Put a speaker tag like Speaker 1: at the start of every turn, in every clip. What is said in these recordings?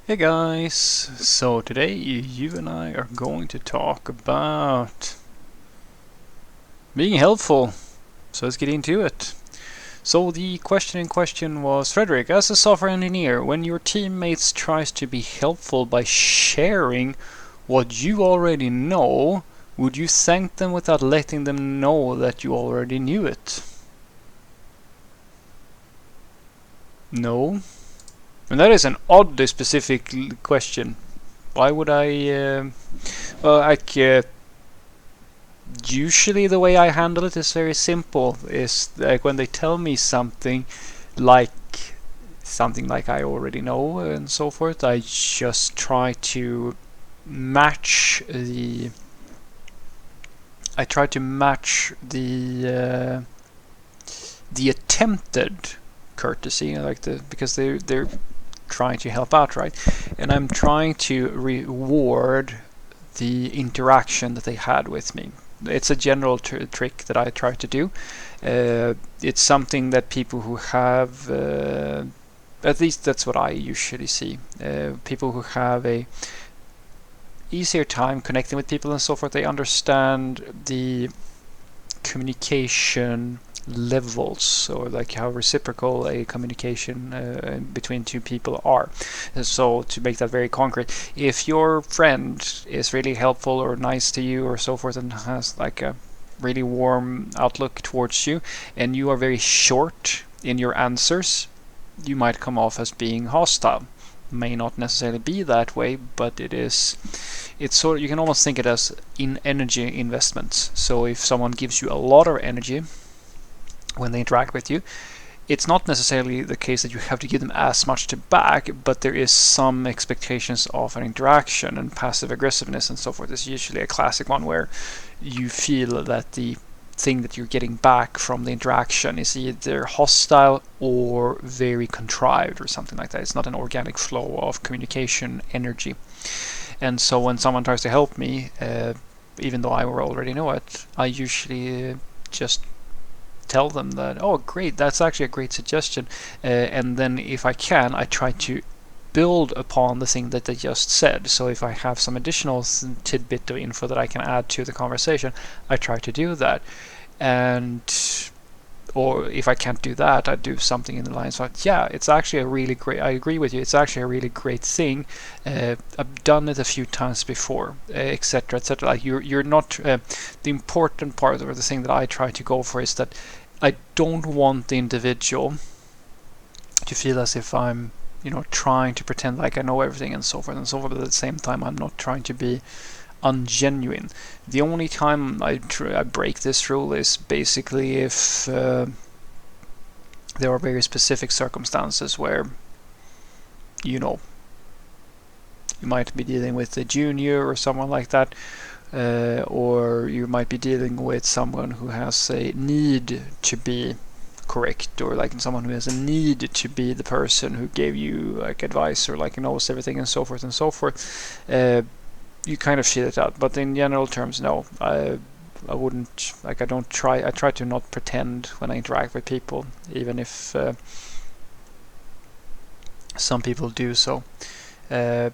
Speaker 1: Hey guys, so today you and I are going to talk about being helpful. So let's get into it. So the question in question was, Frederick, as a software engineer, when your teammates tries to be helpful by sharing what you already know, would you thank them without letting them know that you already knew it? No. And that is an oddly specific question. Why would I? Well, usually the way I handle it is very simple. Is like when they tell me like something like I already know and so forth, I just try to match the I try to match the attempted courtesy, like because they're trying to help out, right? And I'm trying to reward the interaction that they had with me. It's a general trick that I try to do. It's something that people who have, at least that's what I usually see. People who have a easier time connecting with people and so forth, they understand the communication levels, or like how reciprocal a communication between two people are. So to make that very concrete, if your friend is really helpful or nice to you or so forth and has like a really warm outlook towards you, and you are very short in your answers, you might come off as being hostile. May not necessarily be that way, but it's sort of, you can almost think it as in energy investments. So if someone gives you a lot of energy when they interact with you, it's not necessarily the case that you have to give them as much to back, but there is some expectations of an interaction, and passive aggressiveness and so forth is usually a classic one where you feel that the thing that you're getting back from the interaction is either hostile or very contrived or something like that. It's not an organic flow of communication energy. And so when someone tries to help me, even though I already know it, I usually just tell them that, oh, great, that's actually a great suggestion. And then if I can, I try to build upon the thing that they just said. So if I have some additional tidbit of info that I can add to the conversation, I try to do that. And or if I can't do that, I do something in the lines like, yeah, it's actually a really great, I agree with you, it's actually a really great thing. I've done it a few times before, etc., etc. Like you're not, the important part, or the thing that I try to go for, is that I don't want the individual to feel as if I'm, trying to pretend like I know everything and so forth and so forth, but at the same time, I'm not trying to be ungenuine. The only time I break this rule is basically if there are very specific circumstances where, you know, you might be dealing with a junior or someone like that, or you might be dealing with someone who has a need to be correct, or like someone who has a need to be the person who gave you like advice, or like knows everything and so forth and so forth. You kind of feel it out, but in general terms, no. I wouldn't, like, I don't try. I try to not pretend when I interact with people, even if some people do so. Uh,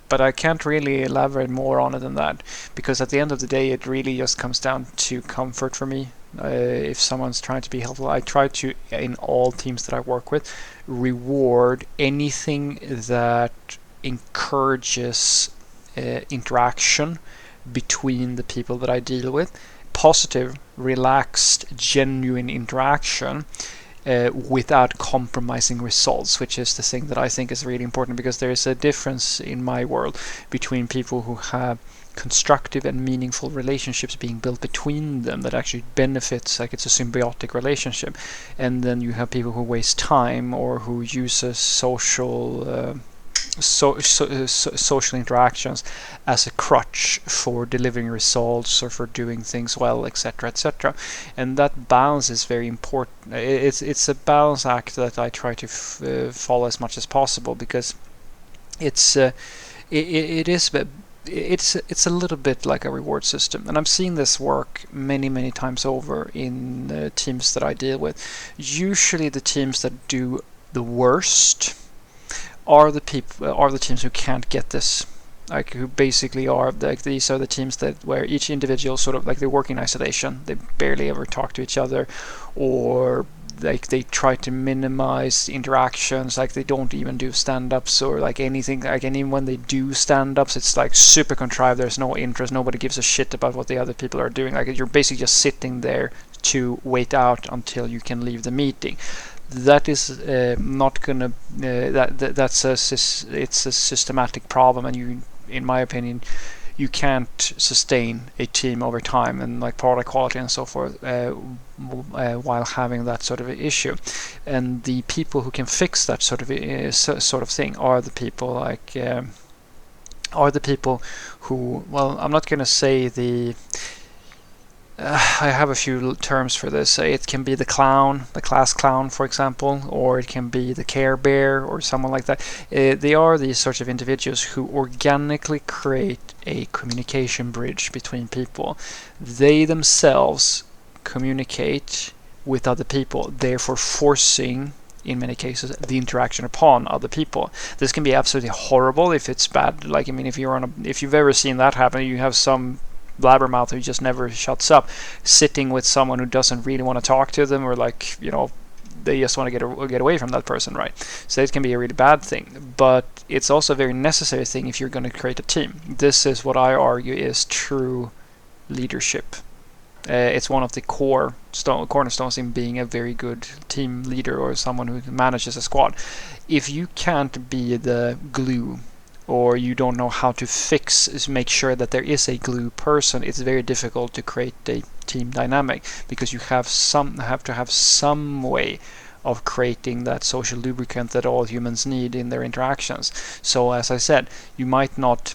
Speaker 1: but I can't really elaborate more on it than that, because at the end of the day, it really just comes down to comfort for me. If someone's trying to be helpful, I try to, in all teams that I work with, reward anything that encourages interaction between the people that I deal with. Positive, relaxed, genuine interaction without compromising results, which is the thing that I think is really important, because there is a difference in my world between people who have constructive and meaningful relationships being built between them that actually benefits, like it's a symbiotic relationship, and then you have people who waste time or who use a social interactions as a crutch for delivering results or for doing things well, etc., etc. And that balance is very important. It's a balance act that I try to follow as much as possible, because it's it's a little bit like a reward system, and I'm seeing this work many times over in teams that I deal with. Usually, the teams that do the worst are the teams who can't get this, like who basically are like, these are the teams that where each individual sort of like they work in isolation, they barely ever talk to each other, or like they try to minimize interactions, like they don't even do stand-ups or like anything, like, and even when they do stand-ups it's like super contrived, there's no interest, nobody gives a shit about what the other people are doing, like you're basically just sitting there to wait out until you can leave the meeting. That is not gonna that's it's a systematic problem, and you, in my opinion, you can't sustain a team over time and like product quality and so forth while having that sort of issue. And the people who can fix that sort of thing are the people like are the people who, well, I'm not going to say the I have a few terms for this. It can be the clown, the class clown, for example, or it can be the Care Bear or someone like that. They are these sorts of individuals who organically create a communication bridge between people. They themselves communicate with other people, therefore forcing, in many cases, the interaction upon other people. This can be absolutely horrible if it's bad. Like, I mean, if you've ever seen that happen, you have some blabbermouth who just never shuts up sitting with someone who doesn't really want to talk to them, or like, you know, they just want to get away from that person, right? So it can be a really bad thing, but it's also a very necessary thing if you're going to create a team. This is what I argue is true leadership. It's one of the cornerstones in being a very good team leader or someone who manages a squad. If you can't be the glue, or you don't know how to make sure that there is a glue person, it's very difficult to create a team dynamic, because you have to have some way of creating that social lubricant that all humans need in their interactions. So as I said, you might not,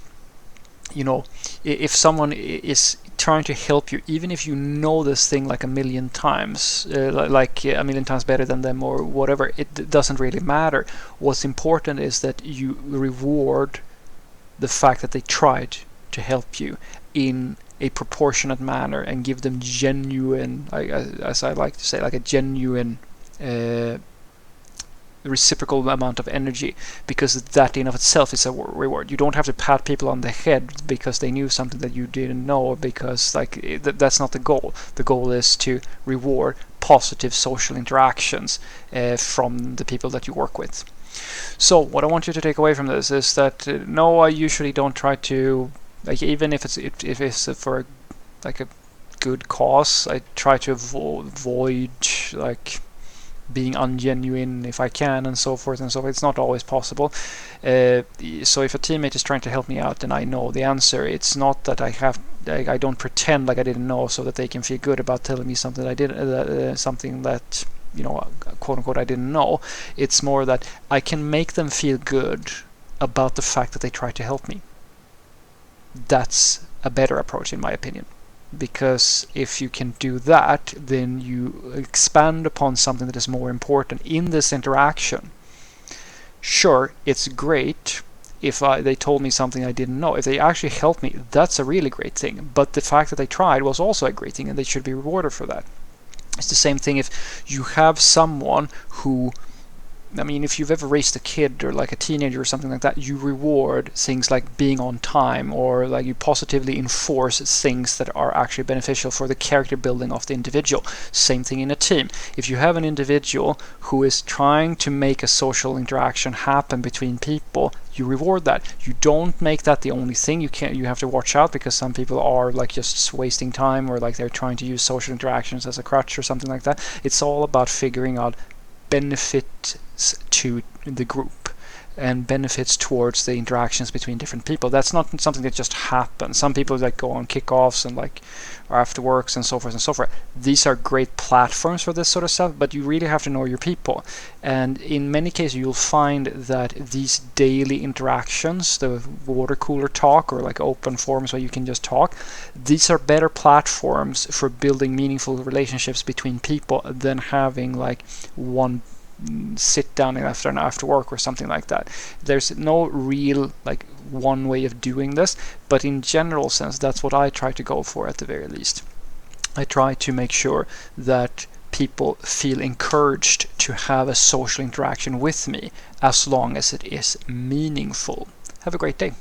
Speaker 1: you know, if someone is trying to help you, even if you know this thing like a million times, like a million times better than them or whatever, it doesn't really matter. What's important is that you reward the fact that they tried to help you in a proportionate manner and give them genuine, as I like to say, like a genuine reciprocal amount of energy, because that in of itself is a reward. You don't have to pat people on the head because they knew something that you didn't know, because like that's not the goal. The goal is to reward positive social interactions from the people that you work with. So what I want you to take away from this is that no, I usually don't try to, like, even if it's for like a good cause, I try to avoid like being ungenuine if I can, and so forth and so forth. It's not always possible. So if a teammate is trying to help me out and I know the answer, it's not that I don't pretend like I didn't know so that they can feel good about telling me something that I didn't, something that, you know, quote unquote, I didn't know. It's more that I can make them feel good about the fact that they tried to help me. That's a better approach, in my opinion. Because if you can do that, then you expand upon something that is more important in this interaction. Sure, it's great if they told me something I didn't know. If they actually helped me, that's a really great thing. But the fact that they tried was also a great thing, and they should be rewarded for that. It's the same thing if you have someone who, I mean, if you've ever raised a kid or like a teenager or something like that, you reward things like being on time, or like you positively enforce things that are actually beneficial for the character building of the individual. Same thing in a team. If you have an individual who is trying to make a social interaction happen between people, you reward that. You don't make that the only thing. You have to watch out, because some people are like just wasting time, or like they're trying to use social interactions as a crutch or something like that. It's all about figuring out benefits to the group and benefits towards the interactions between different people. That's not something that just happens. Some people like go on kickoffs and like after works and so forth and so forth. These are great platforms for this sort of stuff, but you really have to know your people. And in many cases you'll find that these daily interactions, the water cooler talk or like open forums where you can just talk, these are better platforms for building meaningful relationships between people than having like one sit down after work or something like that. There's no real like one way of doing this, but in general sense that's what I try to go for at the very least. I try to make sure that people feel encouraged to have a social interaction with me as long as it is meaningful. Have a great day.